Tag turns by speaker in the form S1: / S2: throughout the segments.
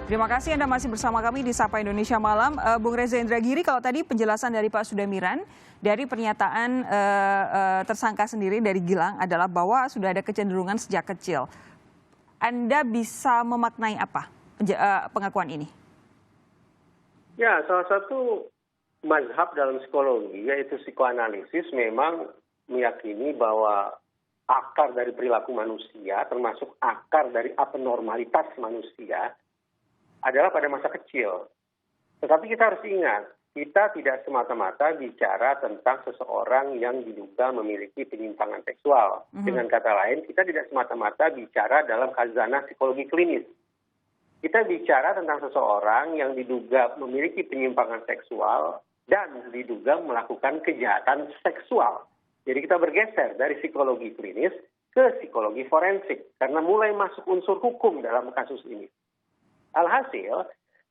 S1: Terima kasih Anda masih bersama kami di Sapa Indonesia Malam. Bung Reza Indragiri, kalau tadi penjelasan dari Pak Sudamiran, dari pernyataan tersangka sendiri dari Gilang adalah bahwa sudah ada kecenderungan sejak kecil. Anda bisa memaknai apa pengakuan ini?
S2: Ya, salah satu mazhab dalam psikologi, yaitu psikoanalisis, memang meyakini bahwa akar dari perilaku manusia, termasuk akar dari abnormalitas manusia, adalah pada masa kecil. Tetapi kita harus ingat, kita tidak semata-mata bicara tentang seseorang yang diduga memiliki penyimpangan seksual. Dengan kata lain, kita tidak semata-mata bicara dalam khazanah psikologi klinis. Kita bicara tentang seseorang yang diduga memiliki penyimpangan seksual dan diduga melakukan kejahatan seksual. Jadi kita bergeser dari psikologi klinis ke psikologi forensik, karena mulai masuk unsur hukum dalam kasus ini. Alhasil,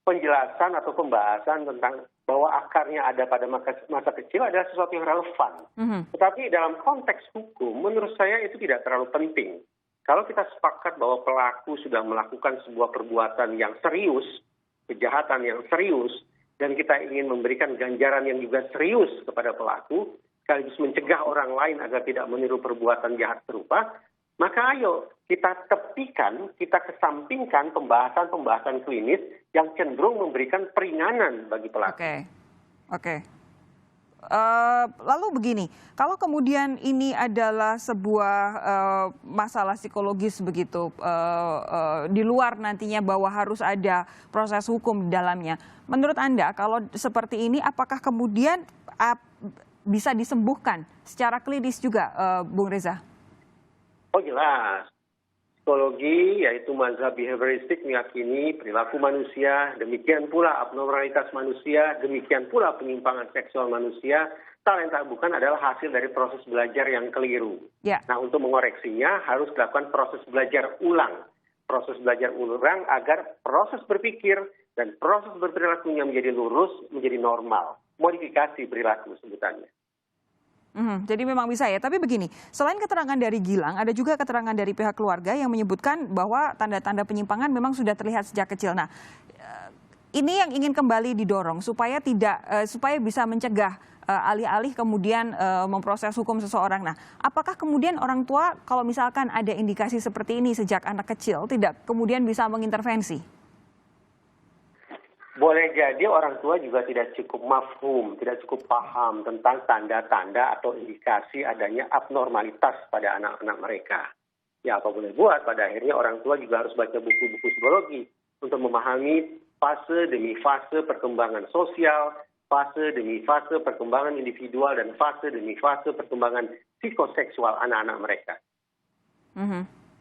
S2: penjelasan atau pembahasan tentang bahwa akarnya ada pada masa kecil adalah sesuatu yang relevan. Tetapi dalam konteks hukum, menurut saya itu tidak terlalu penting. Kalau kita sepakat bahwa pelaku sudah melakukan sebuah perbuatan yang serius, kejahatan yang serius, dan kita ingin memberikan ganjaran yang juga serius kepada pelaku, sekaligus mencegah orang lain agar tidak meniru perbuatan jahat serupa, maka ayo kita tepikan, kita kesampingkan pembahasan-pembahasan klinis yang cenderung memberikan peringanan bagi pelaku.
S1: Oke. Lalu begini, kalau kemudian ini adalah sebuah masalah psikologis begitu, di luar nantinya bahwa harus ada proses hukum di dalamnya. Menurut Anda, kalau seperti ini, apakah kemudian bisa disembuhkan secara klinis juga, Bung Reza?
S2: Oh jelas. Psikologi, yaitu mazhab behavioristik, meyakini perilaku manusia, demikian pula abnormalitas manusia, demikian pula penyimpangan seksual manusia, talenta bukan adalah hasil dari proses belajar yang keliru. Nah, untuk mengoreksinya harus dilakukan proses belajar ulang. Proses belajar ulang agar proses berpikir dan proses berperilakunya menjadi lurus, menjadi normal. Modifikasi perilaku sebutannya.
S1: Jadi memang bisa ya, tapi begini, selain keterangan dari Gilang, ada juga keterangan dari pihak keluarga yang menyebutkan bahwa tanda-tanda penyimpangan memang sudah terlihat sejak kecil. Nah, ini yang ingin kembali didorong supaya bisa mencegah alih-alih kemudian memproses hukum seseorang. Nah, apakah kemudian orang tua kalau misalkan ada indikasi seperti ini sejak anak kecil tidak kemudian bisa mengintervensi?
S2: Boleh jadi orang tua juga tidak cukup mafhum, tidak cukup paham tentang tanda-tanda atau indikasi adanya abnormalitas pada anak-anak mereka. Ya apa boleh buat, pada akhirnya orang tua juga harus baca buku-buku psikologi untuk memahami fase demi fase perkembangan sosial, fase demi fase perkembangan individual, dan fase demi fase perkembangan psikoseksual anak-anak mereka.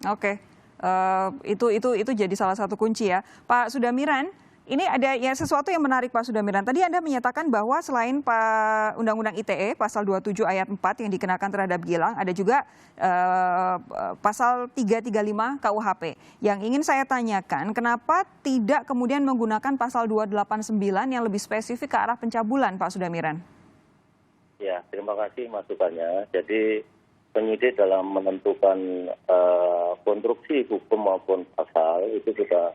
S1: Oke. Itu jadi salah satu kunci ya. Pak Sudamiran, ini ada ya sesuatu yang menarik Pak Sudamiran. Tadi Anda menyatakan bahwa selain Undang-Undang ITE pasal 27 ayat 4 yang dikenakan terhadap Gilang, ada juga pasal 335 KUHP. Yang ingin saya tanyakan, kenapa tidak kemudian menggunakan pasal 289 yang lebih spesifik ke arah pencabulan, Pak Sudamiran?
S3: Ya, terima kasih masukannya. Jadi penyidik dalam menentukan konstruksi hukum maupun pasal itu sudah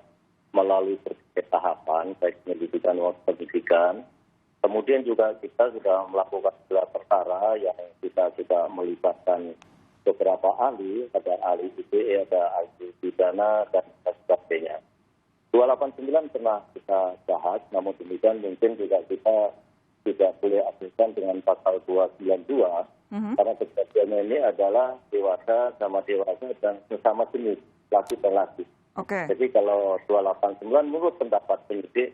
S3: melalui berbagai tahapan, baik penyelidikan maupun penyidikan. Kemudian juga kita sudah melakukan gelar perkara yang kita juga melibatkan beberapa ahli, ada ahli ITE, ada ahli pidana, dan sebagainya. 289 pernah kita bahas, namun demikian mungkin juga kita tidak boleh abaikan dengan pasal 292, karena kejadiannya ini adalah dewasa sama dewasa dan sesama jenis, laki dan laki. Jadi kalau 289 menurut pendapat penyidik,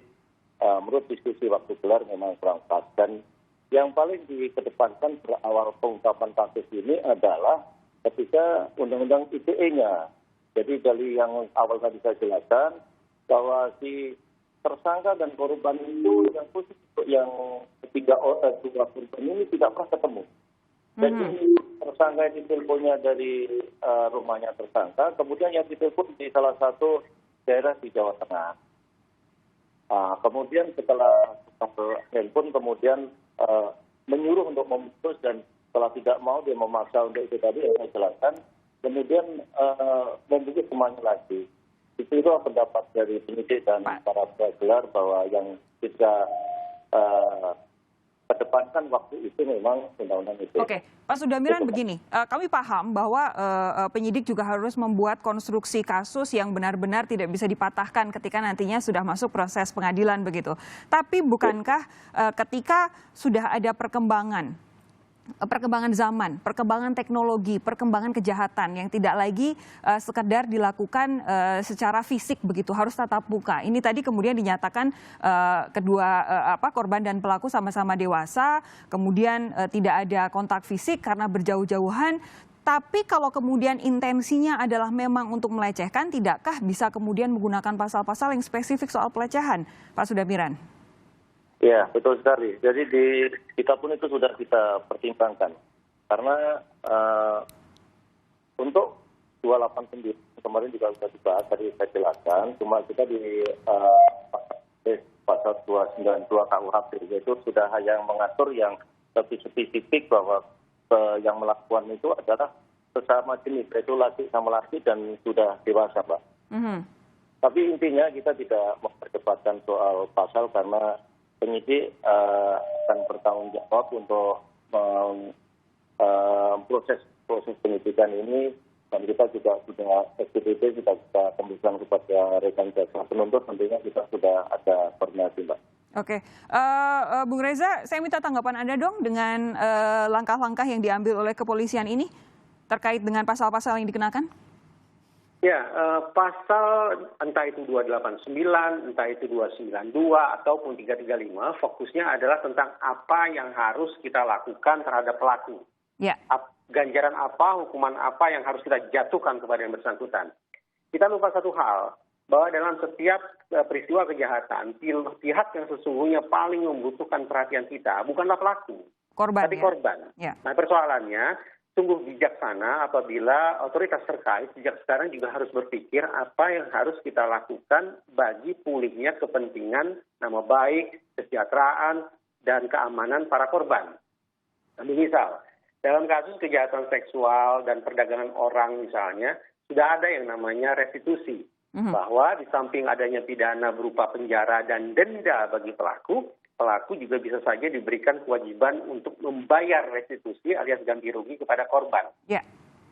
S3: menurut diskusi waktu gelar memang kurang pas. Dan yang paling dikedepankan berawal pengungkapan kasus ini adalah ketika undang-undang ITE-nya. Jadi dari yang awal tadi saya jelaskan, bahwa si tersangka dan korban itu yang khusus yang dua korban ini tidak pernah ketemu. Jadi tersangka yang diteleponnya dari rumahnya tersangka, kemudian yang ditelepon di salah satu daerah di Jawa Tengah. Kemudian setelah handphone kemudian menyuruh untuk memutus, dan setelah tidak mau dia memaksa untuk itu tadi yang saya jelaskan, kemudian membujuk temannya lagi. Itu pendapat dari penyidik dan para gelar bahwa yang tidak kedepankan waktu itu memang undang-undang itu.
S1: Oke, Pak Sudamiran begini, kami paham bahwa penyidik juga harus membuat konstruksi kasus yang benar-benar tidak bisa dipatahkan ketika nantinya sudah masuk proses pengadilan begitu. Tapi bukankah ketika sudah ada perkembangan zaman, perkembangan teknologi, perkembangan kejahatan yang tidak lagi sekedar dilakukan secara fisik begitu, harus tatap muka. Ini tadi kemudian dinyatakan kedua korban dan pelaku sama-sama dewasa, kemudian tidak ada kontak fisik karena berjauh-jauhan. Tapi kalau kemudian intensinya adalah memang untuk melecehkan, tidakkah bisa kemudian menggunakan pasal-pasal yang spesifik soal pelecehan, Pak Sudamiran?
S3: Ya, betul sekali. Jadi kita pun itu sudah kita pertimbangkan. Karena untuk 289 kemarin juga sudah dibahas, tadi saya jelaskan. Cuma kita di pasal 292 KUHP itu sudah yang mengatur yang lebih spesifik bahwa yang melakukan itu adalah sesama jenis, yaitu laki sama laki dan sudah dewasa, Pak. Tapi intinya kita tidak memperdebatkan soal pasal karena penyidik akan bertanggung jawab untuk proses penyidikan ini, dan kita juga sudah SPDP sudah kita kembalikan kepada rekan jaksa penuntut, tentunya kita sudah ada koordinasi, Mbak.
S1: Oke, Bung Reza, saya minta tanggapan Anda dong dengan langkah-langkah yang diambil oleh kepolisian ini terkait dengan pasal-pasal yang dikenakan.
S2: Ya, pasal entah itu 289, entah itu 292, ataupun 335, fokusnya adalah tentang apa yang harus kita lakukan terhadap pelaku.
S1: Ya.
S2: Ganjaran apa, hukuman apa yang harus kita jatuhkan kepada yang bersangkutan. Kita lupa satu hal, bahwa dalam setiap peristiwa kejahatan, pihak yang sesungguhnya paling membutuhkan perhatian kita bukanlah pelaku,
S1: korban,
S2: tapi korban.
S1: Ya.
S2: Nah, persoalannya, sungguh bijaksana apabila otoritas terkait sejak sekarang juga harus berpikir apa yang harus kita lakukan bagi pulihnya kepentingan nama baik, kesejahteraan, dan keamanan para korban. Misal, dalam kasus kejahatan seksual dan perdagangan orang misalnya, sudah ada yang namanya restitusi. Bahwa di samping adanya pidana berupa penjara dan denda bagi pelaku juga bisa saja diberikan kewajiban untuk membayar restitusi alias ganti rugi kepada korban.
S1: Ya.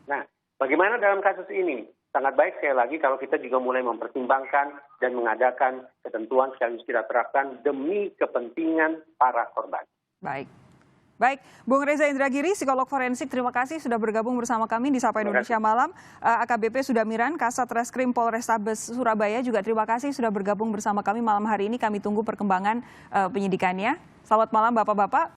S2: Nah, bagaimana dalam kasus ini? Sangat baik sekali lagi kalau kita juga mulai mempertimbangkan dan mengadakan ketentuan sekaligus kita terapkan demi kepentingan para korban.
S1: Baik, Bung Reza Indragiri, psikolog forensik, terima kasih sudah bergabung bersama kami di Sapa Indonesia Malam. AKBP Sudamiran, Kasat Reskrim Polrestabes Surabaya juga terima kasih sudah bergabung bersama kami malam hari ini. Kami tunggu perkembangan penyidikannya. Selamat malam Bapak-Bapak.